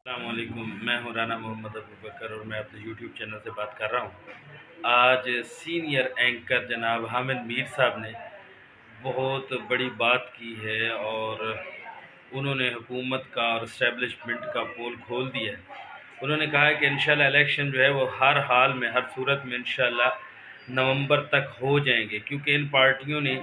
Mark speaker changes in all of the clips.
Speaker 1: अस्सलामुअलैकुम, मैं हूँ राना मोहम्मद अबू बकर और मैं अपने यूट्यूब चैनल से बात कर रहा हूँ। आज सीनियर एंकर जनाब हामिद मीर साहब ने बहुत बड़ी बात की है और उन्होंने हुकूमत का और इस्टेब्लिशमेंट का पोल खोल दिया है। उन्होंने कहा है कि इंशाल्लाह इलेक्शन जो है वो हर हाल में, हर सूरत में इंशाल्लाह नवंबर तक हो जाएंगे, क्योंकि इन पार्टियों ने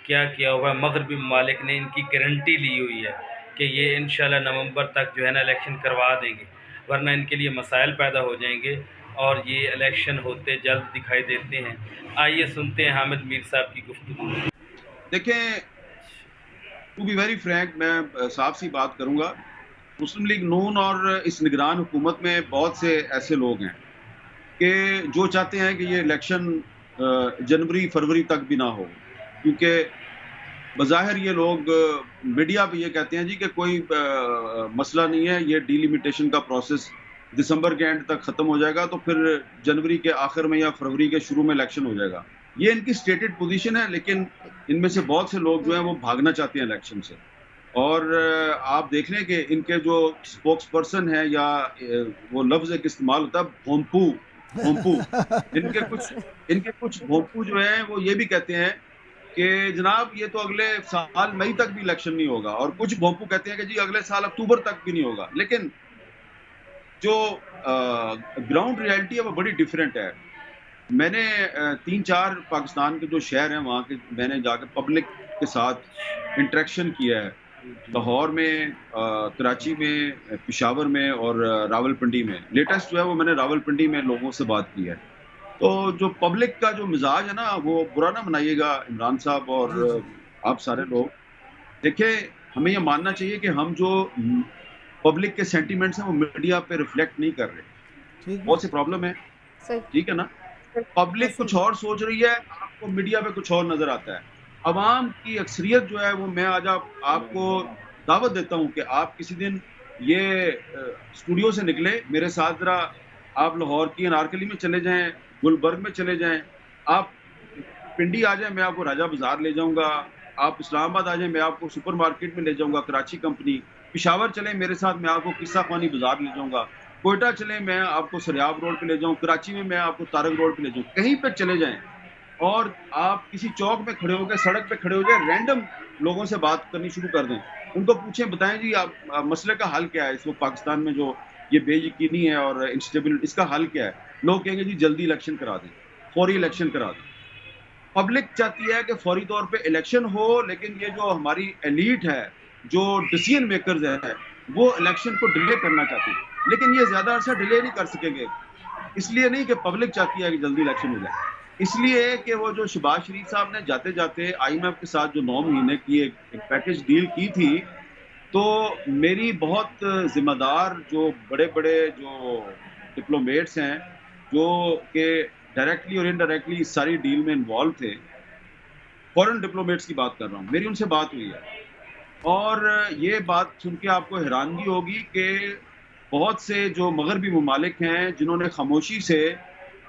Speaker 1: क्या किया हुआ है, मगरबी ममालिक ने इनकी गारंटी ली हुई है कि ये इंशाल्लाह नवंबर तक जो है ना इलेक्शन करवा देंगे, वरना इनके लिए मसाइल पैदा हो जाएंगे और ये इलेक्शन होते जल्द दिखाई देते हैं। आइए सुनते हैं हामिद मीर साहब की गुफ्तगू।
Speaker 2: देखें, टू बी वेरी फ्रैंक, मैं साफ सी बात करूंगा। मुस्लिम लीग नून और इस निगरान हुकूमत में बहुत से ऐसे लोग हैं कि जो चाहते हैं कि ये इलेक्शन जनवरी फरवरी तक भी ना हो, क्योंकि बज़ाहिर ये लोग मीडिया पे ये कहते हैं जी कि कोई मसला नहीं है, ये डिलिमिटेशन का प्रोसेस दिसंबर के एंड तक खत्म हो जाएगा, तो फिर जनवरी के आखिर में या फरवरी के शुरू में इलेक्शन हो जाएगा। ये इनकी स्टेटेड पोजीशन है, लेकिन इनमें से बहुत से लोग जो हैं वो भागना चाहते हैं इलेक्शन से। और आप देख लें कि इनके जो स्पोक्स पर्सन है या वो लफ्ज़ एक इस्तेमाल होता है भोंपू, भोंपू। इनके कुछ भोंपू जो हैं वो ये भी कहते हैं कि जनाब ये तो अगले साल मई तक भी इलेक्शन नहीं होगा, और कुछ भोंपू कहते हैं कि जी अगले साल अक्टूबर तक भी नहीं होगा। लेकिन जो ग्राउंड रियलिटी है वो बड़ी डिफरेंट है। मैंने 3-4 पाकिस्तान के जो शहर हैं वहाँ के मैंने जाकर पब्लिक के साथ इंटरेक्शन किया है। लाहौर में, कराची में, पेशावर में और रावलपिंडी में। लेटेस्ट जो है वो मैंने रावलपिंडी में लोगों से बात की है। तो जो पब्लिक का जो मिजाज है ना, वो बुरा ना मनाइएगा इमरान साहब और
Speaker 3: जी, जी।
Speaker 2: आप सारे लोग। देखिए, हमें ये मानना चाहिए कि हम जो पब्लिक के सेंटिमेंट्स हैं वो मीडिया पे रिफ्लेक्ट नहीं कर रहे।
Speaker 3: ठीक है।
Speaker 2: बहुत सी प्रॉब्लम है,
Speaker 4: सही।
Speaker 2: ठीक है ना? पब्लिक
Speaker 4: सही।
Speaker 2: कुछ और सोच रही है, आपको मीडिया पे कुछ और नज़र आता है। अवाम की अक्सरियत जो है वो मैं आज आपको दावत देता हूँ कि आप किसी दिन ये स्टूडियो से निकले, मेरे साथ ज़रा आप लाहौर की अनारकली में चले जाएँ, गुलबर्ग में चले जाएँ, आप पिंडी आ जाएँ, मैं आपको राजा बाज़ार ले जाऊँगा, आप इस्लामाबाद आ जाएँ, मैं आपको सुपरमार्केट में ले जाऊँगा, कराची कंपनी, पेशावर चलें मेरे साथ, मैं आपको किस्सा ख़ानी बाज़ार ले जाऊँगा, क्वेटा चलें, मैं आपको सरियाब रोड पे ले जाऊँ, कराची में मैं आपको तारक रोड पे ले जाऊँ, कहीं पे चले जाएँ और आप किसी चौक में खड़े हो गए, सड़क पे खड़े हो जाए, रैंडम लोगों से बात करनी शुरू कर दें। उनको पूछें, बताएँ जी आप मसले का हल क्या है इस वक़्त पाकिस्तान में जो ये बेयकीनी है और इंस्टेबिलिटी, इसका हल क्या है? लोग कहेंगे जी जल्दी इलेक्शन करा दें, फौरी इलेक्शन करा दें। पब्लिक चाहती है कि फौरी तौर पे इलेक्शन हो, लेकिन ये जो हमारी एलीट है, जो डिसीजन मेकर्स है, वो इलेक्शन को डिले करना चाहती है। लेकिन ये ज़्यादा अरसा डिले नहीं कर सकेंगे। इसलिए नहीं कि पब्लिक चाहती है कि जल्दी इलेक्शन हो जाए। इसलिए कि वो जो शहबाज शरीफ साहब ने जाते-जाते आईएमएफ के साथ जो 9 महीने की एक पैकेज डील की थी, तो मेरी बहुत ज़िम्मेदार जो बड़े-बड़े जो डिप्लोमेट्स हैं, जो कि डायरेक्टली और इनडायरेक्टली इस सारी डील में इन्वॉल्व थे, फॉरेन डिप्लोमेट्स की बात कर रहा हूँ, मेरी उनसे बात हुई है। और ये बात सुन के आपको हैरानगी होगी कि बहुत से जो मगरबी ममालिक हैं, जिन्होंने खामोशी से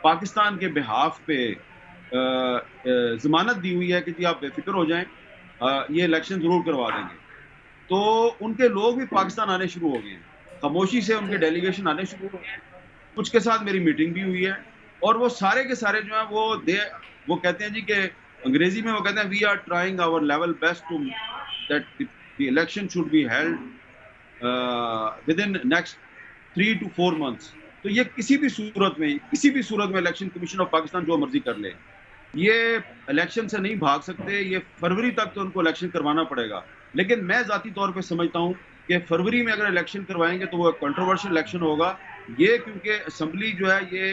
Speaker 2: पाकिस्तान के बिहाफ पे ज़मानत दी हुई है कि जी आप बेफ़िक्र हो जाएँ, ये इलेक्शन ज़रूर करवा देंगे। तो उनके लोग भी पाकिस्तान आने शुरू हो गए हैं। खामोशी से उनके डेलीगेशन आने शुरू हो गए हैं। कुछ के साथ मेरी मीटिंग भी हुई है और वो सारे के सारे जो हैं वो कहते हैं जी कि अंग्रेज़ी में वो कहते हैं we are trying our level best to that the election should be held within next 3 to 4 months. तो ये किसी भी सूरत में इलेक्शन कमीशन ऑफ पाकिस्तान जो मर्ज़ी कर ले, ये इलेक्शन से नहीं भाग सकते। ये फरवरी तक तो उनको इलेक्शन करवाना पड़ेगा। लेकिन मैं ज़ाती तौर पे समझता हूँ कि फरवरी में अगर इलेक्शन करवाएँगे तो वो कंट्रोवर्शियल इलेक्शन होगा। ये क्योंकि असेंबली जो है ये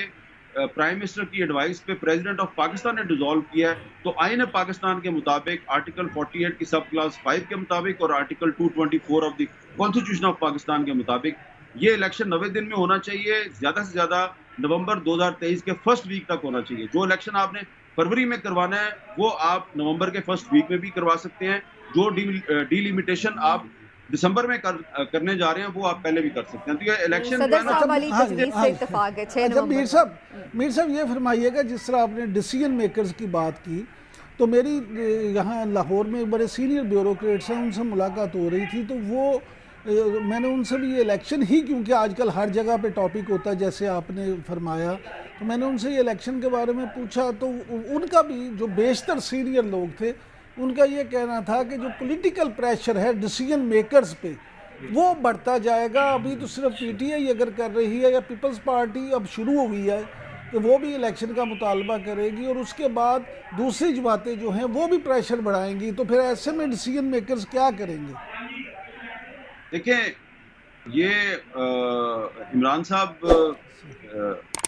Speaker 2: प्राइम मिनिस्टर की एडवाइस पे प्रेसिडेंट ऑफ पाकिस्तान ने डिसॉल्व किया है। तो आईन पाकिस्तान के मुताबिक आर्टिकल 48 की सब क्लास 5 के मुताबिक और article 224 of the constitution of Pakistan के मुताबिक ये इलेक्शन 90 दिन में होना चाहिए। ज़्यादा से ज़्यादा नवंबर 2023 के फर्स्ट वीक तक होना चाहिए। जो इलेक्शन आपने फरवरी में करवाना है वो आप नवंबर के फर्स्ट वीक में भी करवा सकते हैं। जो डिलिमिटेशन आप दिसंबर में करने जा रहे हैं वो आप पहले भी कर सकते हैं। तो ये इलेक्शन जो
Speaker 4: सदर
Speaker 2: है ना,
Speaker 4: साहब वाली
Speaker 3: हाँ जी,
Speaker 4: तजवीज़
Speaker 3: हाँ
Speaker 4: से
Speaker 3: जी।
Speaker 4: इत्तेफाक है 6
Speaker 3: अच्छा
Speaker 4: नवंबर
Speaker 3: मीर साहब ये फरमाइएगा, जिस तरह आपने डिसीजन मेकर्स की बात की, तो मेरी यहाँ लाहौर में बड़े सीनियर ब्यूरोक्रेट्स हैं, उनसे मुलाकात हो रही थी, तो वो मैंने उनसे भी ये इलेक्शन ही, क्योंकि आजकल हर जगह पे टॉपिक होता है जैसे आपने फरमाया, तो मैंने उनसे ये इलेक्शन के बारे में पूछा, तो उनका भी जो बेशतर सीनियर लोग थे उनका ये कहना था कि जो पॉलिटिकल प्रेशर है डिसीजन मेकर्स पे वो बढ़ता जाएगा। अभी तो सिर्फ पीटीआई अगर कर रही है या पीपल्स पार्टी अब शुरू हो गई है कि वो भी इलेक्शन का मुतालबा करेगी, और उसके बाद दूसरी जमातें जो हैं वो भी प्रेशर बढ़ाएंगी, तो फिर ऐसे में डिसीजन मेकर्स क्या करेंगे?
Speaker 2: देखें, ये इमरान साहब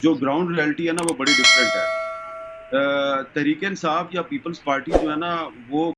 Speaker 2: जो ग्राउंड रियलिटी है ना वो बड़ी डिफरेंट है। तहरीक इंसाफ या पीपल्स पार्टी जो है ना वो